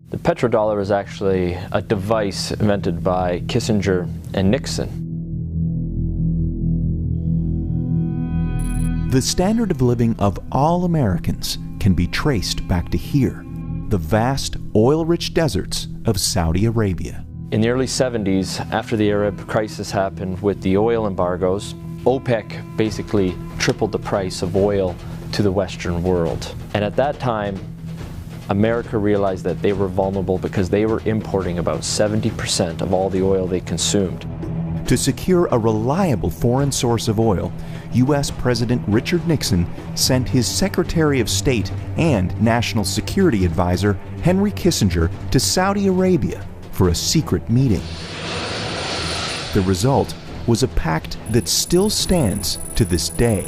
The petrodollar is actually a device invented by Kissinger and Nixon. The standard of living of all Americans can be traced back to here, the vast oil-rich deserts of Saudi Arabia. In the early 70s, after the Arab crisis happened with the oil embargoes, OPEC basically tripled the price of oil to the Western world. And at that time, America realized that they were vulnerable because they were importing about 70% of all the oil they consumed. To secure a reliable foreign source of oil, U.S. President Richard Nixon sent his Secretary of State and National Security Advisor Henry Kissinger to Saudi Arabia for a secret meeting. The result was a pact that still stands to this day.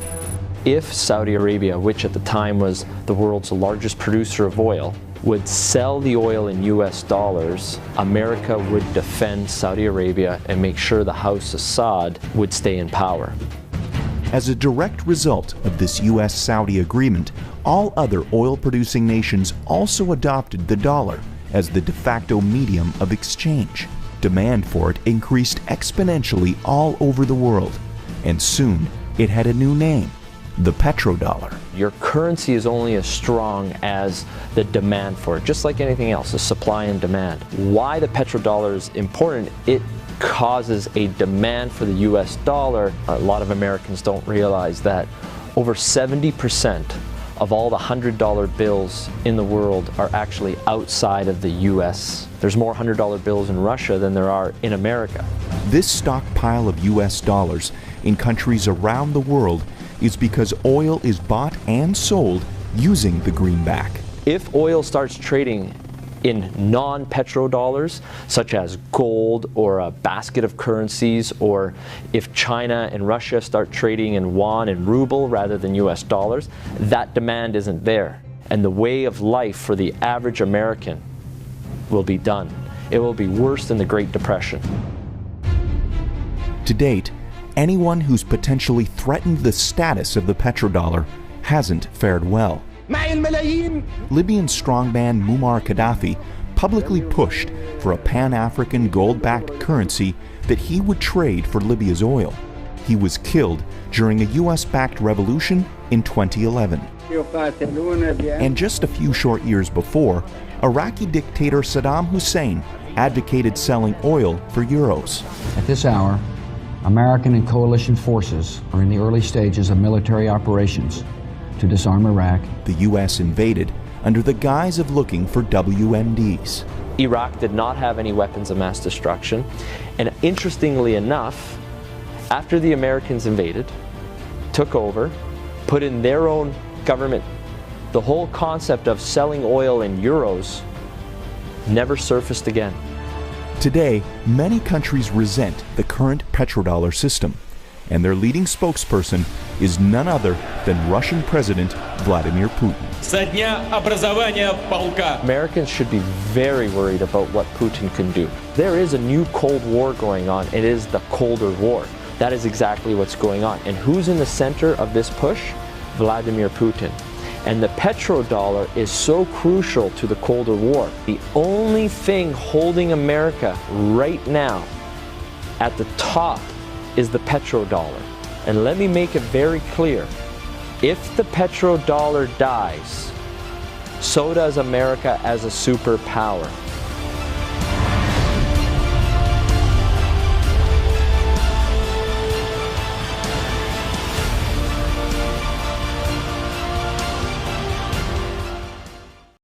If Saudi Arabia, which at the time was the world's largest producer of oil, would sell the oil in US dollars, America would defend Saudi Arabia and make sure the House Assad would stay in power. As a direct result of this US-Saudi agreement, all other oil-producing nations also adopted the dollar as the de facto medium of exchange. Demand for it increased exponentially all over the world, and soon it had a new name: the petrodollar. Your currency is only as strong as the demand for it, just like anything else, the supply and demand. Why the petrodollar is important, it causes a demand for the US dollar. A lot of Americans don't realize that over 70% of all the $100 bills in the world are actually outside of the US. There's more $100 bills in Russia than there are in America. This stockpile of US dollars in countries around the world is because oil is bought and sold using the greenback. If oil starts trading in non-petrodollars, such as gold or a basket of currencies, or if China and Russia start trading in yuan and ruble rather than US dollars, that demand isn't there. And the way of life for the average American will be done. It will be worse than the Great Depression. To date, anyone who's potentially threatened the status of the petrodollar hasn't fared well. Libyan strongman Muammar Gaddafi publicly pushed for a Pan-African gold-backed currency that he would trade for Libya's oil. He was killed during a US-backed revolution in 2011. And just a few short years before, Iraqi dictator Saddam Hussein advocated selling oil for euros. At this hour, American and coalition forces are in the early stages of military operations to disarm Iraq. The U.S. invaded under the guise of looking for WMDs. Iraq did not have any weapons of mass destruction, and interestingly enough, after the Americans invaded, took over, put in their own government, the whole concept of selling oil in euros never surfaced again. Today, many countries resent the current petrodollar system, and their leading spokesperson is none other than Russian President Vladimir Putin. Americans should be very worried about what Putin can do. There is a new Cold War going on. It is the Colder War. That is exactly what's going on. And who's in the center of this push? Vladimir Putin. And the petrodollar is so crucial to the Colder War. The only thing holding America right now at the top is the petrodollar. And let me make it very clear. If the petrodollar dies, so does America as a superpower.